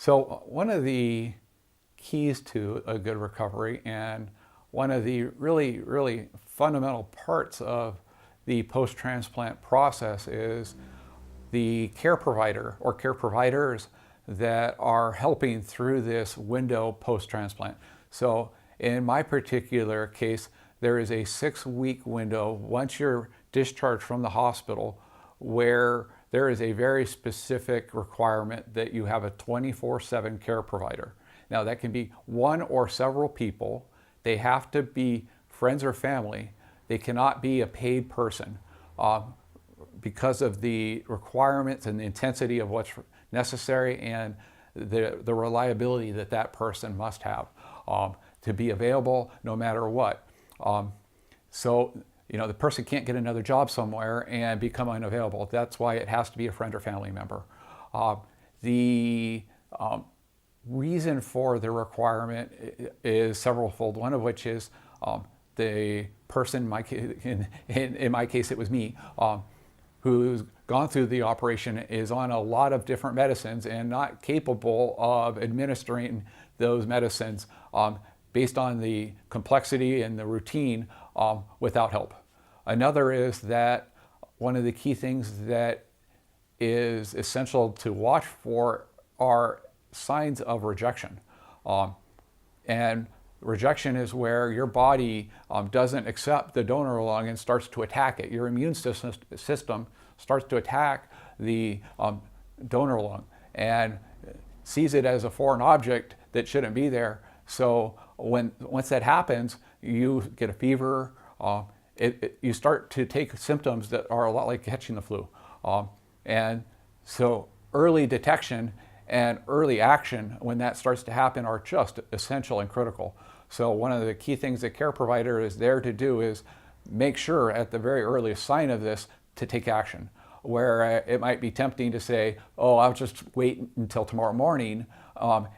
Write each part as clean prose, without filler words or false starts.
So one of the keys to a good recovery and one of the really fundamental parts of the post-transplant process is the care provider or care providers that are helping through this window post-transplant. So in my particular case, there is a 6-week window once you're discharged from the hospital where there is a very specific requirement that you have a 24/7 care provider. Now that can be one or several people. They have to be friends or family. They cannot be a paid person because of the requirements and the intensity of what's necessary and the reliability that that person must have to be available no matter what. So, you know, the person can't get another job somewhere and become unavailable. That's why it has to be a friend or family member. The reason for the requirement is severalfold, one of which is the person, in my case it was me, who's gone through the operation is on a lot of different medicines and not capable of administering those medicines based on the complexity and the routine without help. Another is that one of the key things that is essential to watch for are signs of rejection. And rejection is where your body doesn't accept the donor lung and starts to attack it. Your immune system starts to attack the donor lung and sees it as a foreign object that shouldn't be there. So once that happens, you get a fever. You start to take symptoms that are a lot like catching the flu. And so early detection and early action when that starts to happen are just essential and critical. So one of the key things the care provider is there to do is make sure at the very earliest sign of this to take action. Where it might be tempting to say, oh, I'll just wait until tomorrow morning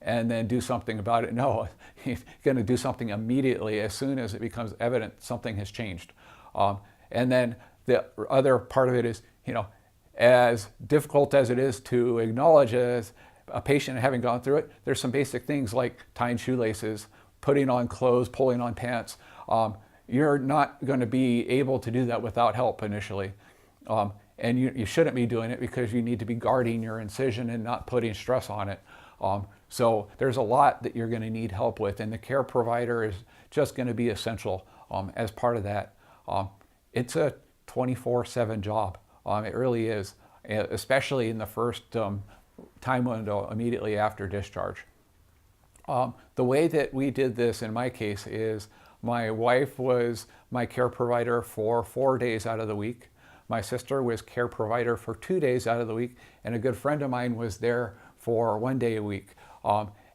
and then do something about it. No, you're going to do something immediately as soon as it becomes evident something has changed. And then the other part of it is, you know, as difficult as it is to acknowledge as a patient having gone through it, there's some basic things like tying shoelaces, putting on clothes, pulling on pants. You're not going to be able to do that without help initially. And you shouldn't be doing it because you need to be guarding your incision and not putting stress on it. So there's a lot that you're going to need help with, and the care provider is just going to be essential as part of that. It's a 24/7 job. It really is, especially in the first time window immediately after discharge. The way that we did this in my case is my wife was my care provider for 4 days out of the week. My sister was care provider for 2 days out of the week, and a good friend of mine was there for 1 day a week.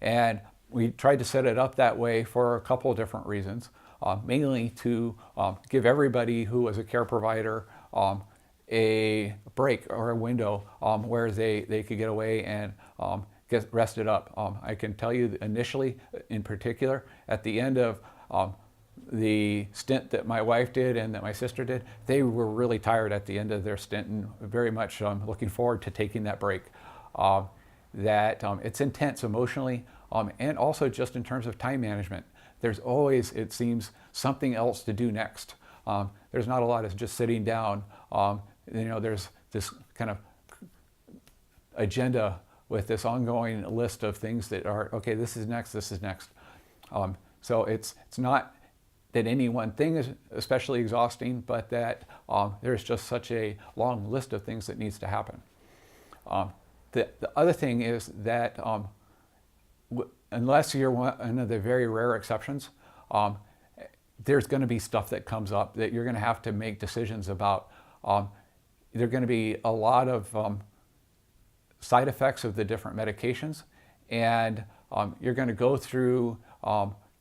And we tried to set it up that way for a couple of different reasons, mainly to give everybody who was a care provider a break or a window where they could get away and get rested up. I can tell you initially, in particular, at the end of the stint that my wife did and that my sister did, they were really tired at the end of their stint and very much looking forward to taking that break. It's intense emotionally and also just in terms of time management. There's always, it seems, something else to do next. There's not a lot of just sitting down. You know, there's this kind of agenda with this ongoing list of things that are, okay, this is next, this is next. So it's not that any one thing is especially exhausting, but that there's just such a long list of things that needs to happen. The other thing is that unless you're one of the very rare exceptions, there's going to be stuff that comes up that you're going to have to make decisions about. There are going to be a lot of side effects of the different medications, and you're going to go through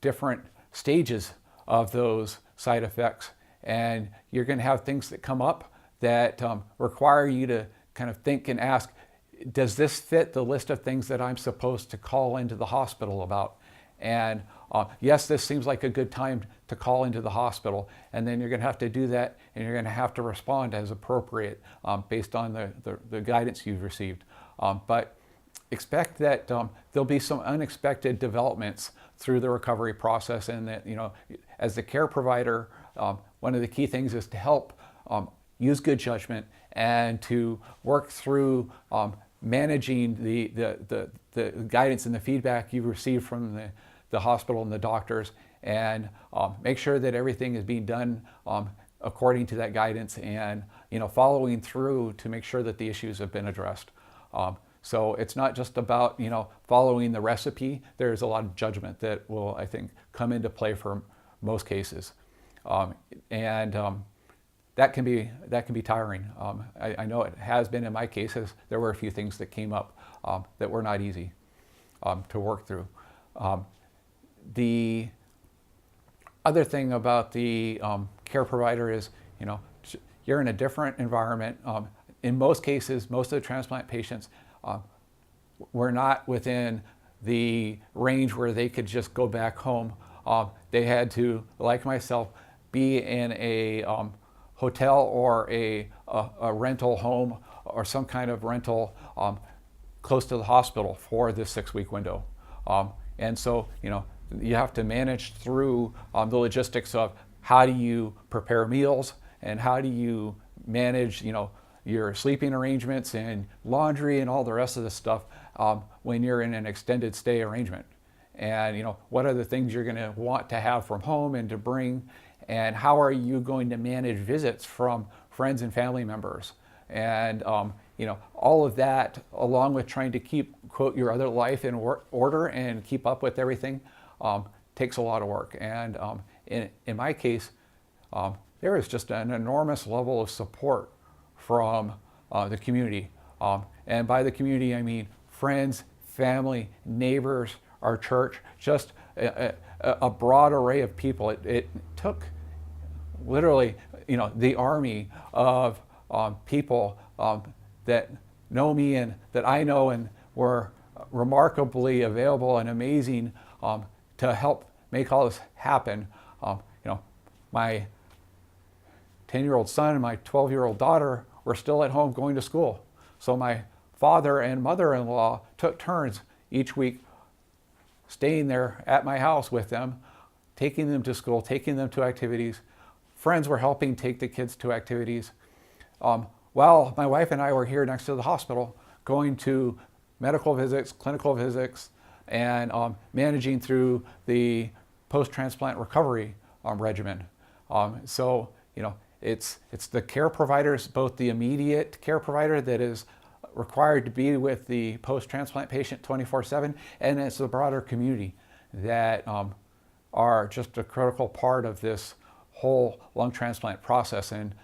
different stages of those side effects, and you're going to have things that come up that require you to kind of think and ask, does this fit the list of things that I'm supposed to call into the hospital about? And yes, this seems like a good time to call into the hospital, and then you're going to have to do that, and you're going to have to respond as appropriate based on the guidance you've received. But expect that there'll be some unexpected developments through the recovery process, and that, as the care provider, one of the key things is to help use good judgment and to work through managing the guidance and the feedback you receive from the hospital and the doctors, and make sure that everything is being done according to that guidance, and following through to make sure that the issues have been addressed. So it's not just about following the recipe. There's a lot of judgment that will, I think, come into play for most cases, and that can be tiring. I know it has been in my cases. There were a few things that came up that were not easy to work through. The other thing about the care provider is, you're in a different environment. In most cases, most of the transplant patients were not within the range where they could just go back home. They had to, like myself, be in a hotel or a rental home or some kind of rental close to the hospital for this 6-week window. And so, you have to manage through the logistics of how do you prepare meals, and how do you manage, your sleeping arrangements and laundry and all the rest of the stuff when you're in an extended stay arrangement. And what are the things you're going to want to have from home and to bring, and how are you going to manage visits from friends and family members, and all of that, along with trying to keep, quote, your other life in order and keep up with everything, takes a lot of work. And in my case, there is just an enormous level of support from the community. And by the community, I mean friends, family, neighbors, our church, just a broad array of people. It took literally, the army of people that know me and that I know and were remarkably available and amazing to help make all this happen. My 10-year-old son and my 12-year-old daughter were still at home going to school. So my father and mother-in-law took turns each week staying there at my house with them, taking them to school, taking them to activities. Friends were helping take the kids to activities. While my wife and I were here next to the hospital, going to medical visits, clinical visits, and managing through the post-transplant recovery regimen. So, it's the care providers, both the immediate care provider that is required to be with the post-transplant patient 24/7, and it's the broader community that are just a critical part of this whole lung transplant process, and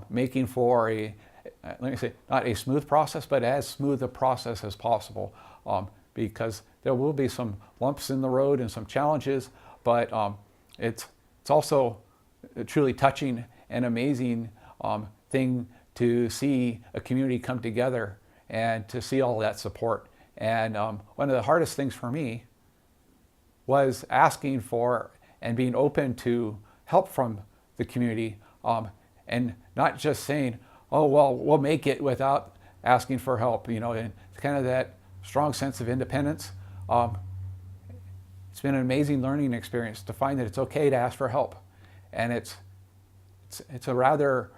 making for let me say, not a smooth process, but as smooth a process as possible, because there will be some lumps in the road and some challenges, but it's also a truly touching and amazing thing to see a community come together and to see all that support. And one of the hardest things for me was asking for and being open to help from the community, and not just saying, oh, well, we'll make it without asking for help, and kind of that strong sense of independence. It's been an amazing learning experience to find that it's okay to ask for help. And it's a rather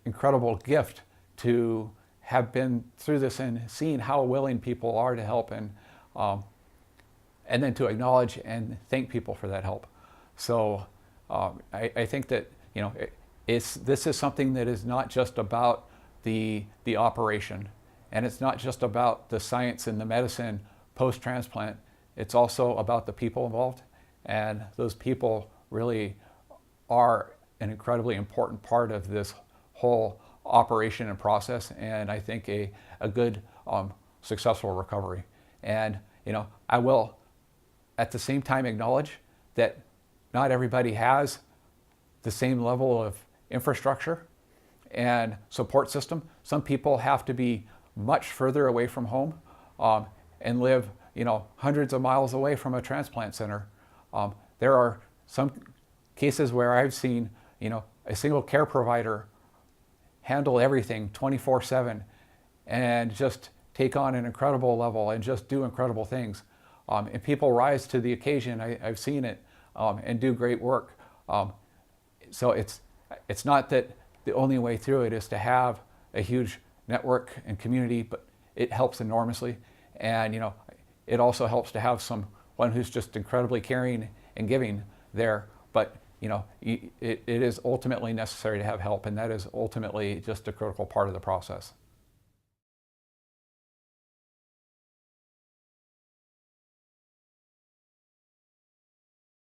incredible gift to have been through this and seeing how willing people are to help, and then to acknowledge and thank people for that help. So I think that this is something that is not just about the operation, and it's not just about the science and the medicine post-transplant. It's also about the people involved, and those people really are an incredibly important part of this whole operation and process, and I think a good successful recovery. And I will at the same time acknowledge that not everybody has the same level of infrastructure and support system. Some people have to be much further away from home and live hundreds of miles away from a transplant center. There are some cases where I've seen a single care provider handle everything 24/7 and just take on an incredible level and just do incredible things. And people rise to the occasion. I've seen it, and do great work. So it's not that the only way through it is to have a huge network and community, but it helps enormously. And it also helps to have someone who's just incredibly caring and giving there. But it is ultimately necessary to have help, and that is ultimately just a critical part of the process.